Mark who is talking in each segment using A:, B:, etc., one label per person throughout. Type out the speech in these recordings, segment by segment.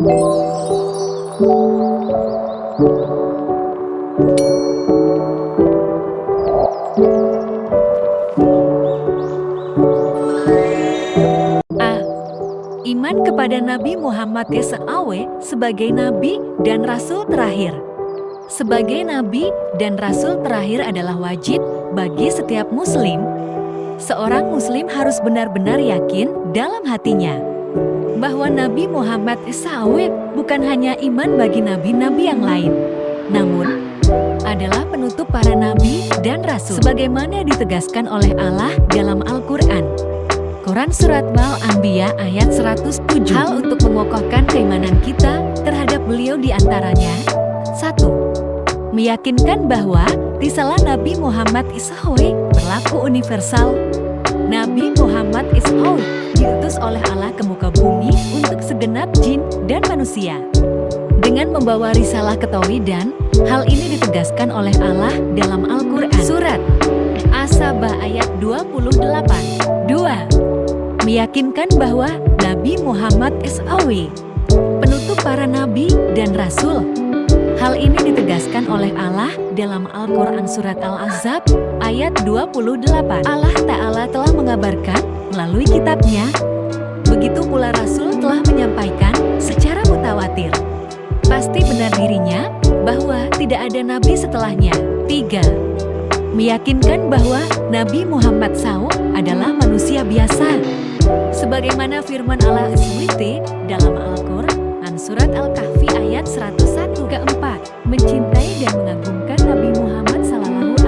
A: A. Iman kepada Nabi Muhammad SAW sebagai Nabi dan Rasul terakhir. Sebagai Nabi dan Rasul terakhir adalah wajib bagi setiap Muslim. Seorang Muslim harus benar-benar yakin dalam hatinya bahwa Nabi Muhammad SAW bukan hanya iman bagi nabi-nabi yang lain, namun adalah penutup para nabi dan rasul sebagaimana ditegaskan oleh Allah dalam Al-Quran. Quran Surat Al-Anbiya ayat 107. Hal untuk mengokohkan keimanan kita terhadap beliau diantaranya: 1. Meyakinkan bahwa risalah Nabi Muhammad SAW berlaku universal. Nabi Muhammad SAW diutus oleh Allah ke muka bumi untuk segenap jin dan manusia dengan membawa risalah ketauhidan. Hal ini ditegaskan oleh Allah dalam Al-Quran Surat As-Sabah ayat 28. 2. Meyakinkan bahwa Nabi Muhammad SAW penutup para nabi dan rasul. Hal ini ditegaskan oleh Allah dalam Al-Quran Surat Al-Ahzab ayat 28. Allah Ta'ala telah mengabarkan melalui kitabnya, begitu pula Rasul telah menyampaikan secara mutawatir. Pasti benar dirinya bahwa tidak ada nabi setelahnya. 3. Meyakinkan bahwa Nabi Muhammad SAW adalah manusia biasa. Sebagaimana firman Allah SWT dalam Al-Quran Surat Al-Kahfi ayat 101. Keempat, mencintai dan mengagungkan Nabi Muhammad SAW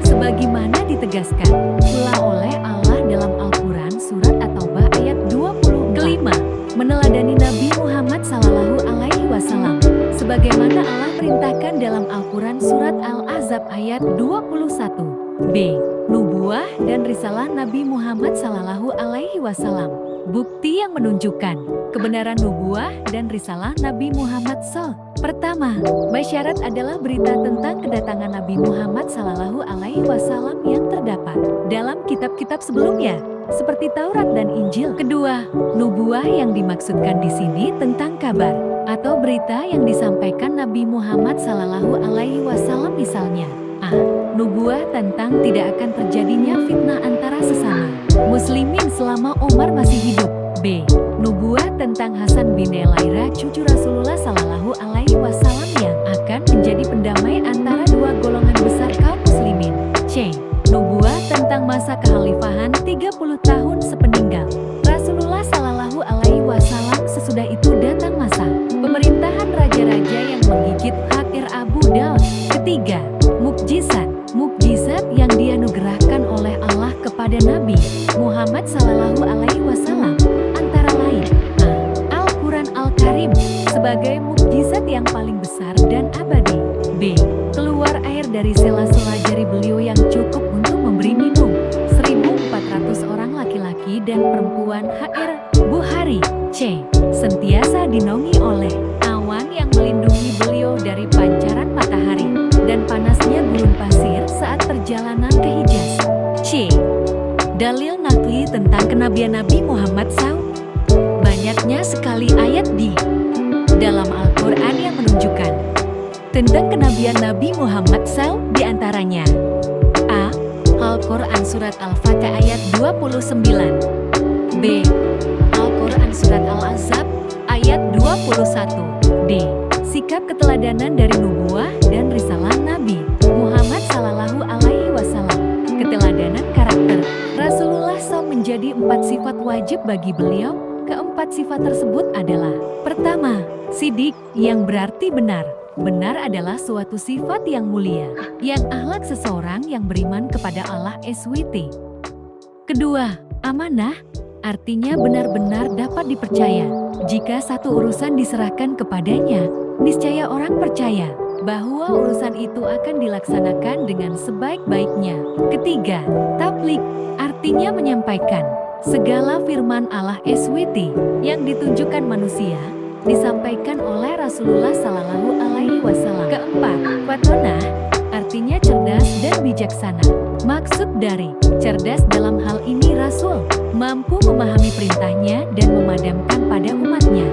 A: sebagaimana ditegaskan pula oleh Allah dalam Al-Quran Surat At-Taubah ayat 20. Kelima, meneladani Nabi Muhammad SAW sebagaimana Allah perintahkan dalam Al-Quran Surat Al-Ahzab ayat 21. B. Nubuwah dan risalah Nabi Muhammad SAW. Bukti yang menunjukkan kebenaran nubuwah dan risalah Nabi Muhammad SAW. Pertama, basyarat adalah berita tentang kedatangan Nabi Muhammad SAW yang terdapat dalam kitab-kitab sebelumnya, seperti Taurat dan Injil. Kedua, nubuwah yang dimaksudkan di sini tentang kabar atau berita yang disampaikan Nabi Muhammad SAW, misalnya A. Nubuwah tentang tidak akan terjadinya fitnah antara sesama muslimin selama Umar masih hidup. B. Nubuwah tentang Hasan bin Elairah cucu Rasulullah SAW yang akan menjadi pendamai antara dua golongan besar kaum muslimin. C. Nubuwah tentang masa kekhalifahan 30 tahun sepeninggal Rasulullah SAW. Sesudah itu datang masa pemerintahan raja-raja yang menggigit Hakir Abu Dal. Ketiga, mukjizat. Mukjizat yang dianugerahkan oleh Allah kepada Nabi Muhammad SAW antara lain A. Al-Quran Al-Karim sebagai mukjizat yang paling besar dan abadi. B. Keluar air dari sela-sela jari beliau yang cukup untuk memberi minum 1.400 orang laki-laki dan perempuan. HR Bukhari. C. Sentiasa dinaungi oleh awan yang melindungi beliau dari pancaran matahari dan panasnya gurun pasir saat perjalanan ke Hijaz. C. Dalil nakli tentang kenabian Nabi Muhammad SAW. Banyaknya sekali ayat di dalam Al-Quran yang menunjukkan tentang kenabian Nabi Muhammad SAW, diantaranya A. Al-Quran Surat Al-Fatah ayat 29. B. Al-Quran Surat Al-Ahzab ayat 21. D. Sikap keteladanan dari nubuwah dan risalah Nabi Muhammad SAW. Keteladanan karakter Rasulullah SAW menjadi 4 sifat wajib bagi beliau. Keempat sifat tersebut adalah: pertama, sidik, yang berarti benar. Benar adalah suatu sifat yang mulia, yang akhlak seseorang yang beriman kepada Allah SWT. Kedua, amanah, artinya benar-benar dapat dipercaya. Jika satu urusan diserahkan kepadanya, niscaya orang percaya bahwa urusan itu akan dilaksanakan dengan sebaik-baiknya. Ketiga, tablik, artinya menyampaikan segala firman Allah SWT yang ditunjukkan manusia disampaikan oleh Rasulullah Sallallahu Alaihi Wasallam. Keempat, fatonah, artinya cerdas dan bijaksana. Maksud dari cerdas dalam hal ini Rasul mampu memahami perintahnya dan memadamkan pada umatnya.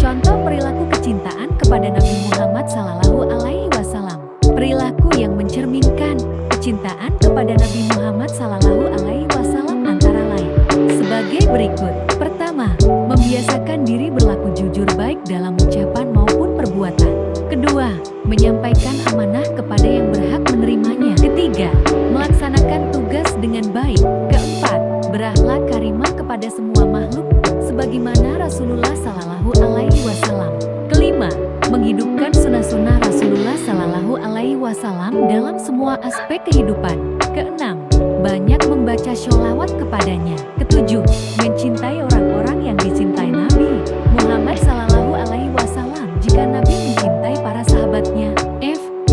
A: Contoh perilaku kecintaan kepada Nabi Muhammad Sallallahu Alaihi Wasallam. Perilaku yang mencerminkan kecintaan kepada Nabi Muhammad Sallallahu Alaihi Wasallam antara lain sebagai berikut. Pertama, membiasakan diri berlaku jujur baik dalam ucapan maupun perbuatan. Kedua, menyampaikan amanah kepada yang berhak menerimanya. Ketiga, melaksanakan tugas dengan baik. Keempat, berakhlak karimah kepada semua makhluk sebagaimana Rasulullah Sallallahu Alaihi Wasallam. Kelima, menghidupkan sunnah-sunnah Rasulullah Sallallahu Alaihi Wasallam dalam semua aspek kehidupan. Keenam, banyak membaca sholawat kepadanya. Ketujuh, mencintai orang-orang yang dicintai Nabi Muhammad Sallallahu Alaihi Wasallam jika Nabi mencintai para sahabatnya.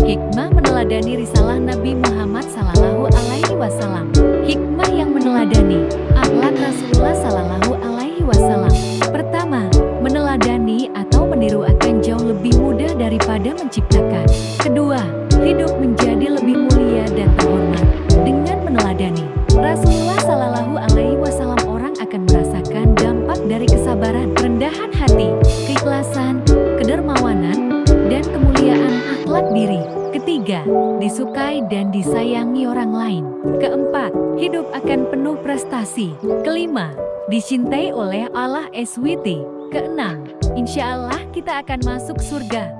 A: Hikmah meneladani risalah Nabi Muhammad Sallallahu Alaihi Wasallam. Hikmah yang meneladani akhlak Rasulullah Sallallahu Alaihi Wasallam. Pertama, meneladani atau meniru akan jauh lebih mudah daripada menciptakan. Kedua, hidup menjadi lebih mulia dan terhormat dengan meneladani Rasulullah Sallallahu Alaihi Wasallam. Orang akan merasakan dampak dari kesabaran, kerendahan hati, keikhlasan, kedermawanan, dan kemuliaan akhlak diri. Ketiga, disukai dan disayangi orang lain. Keempat, hidup akan penuh prestasi. Kelima, dicintai oleh Allah SWT. Keenam, insya Allah kita akan masuk surga.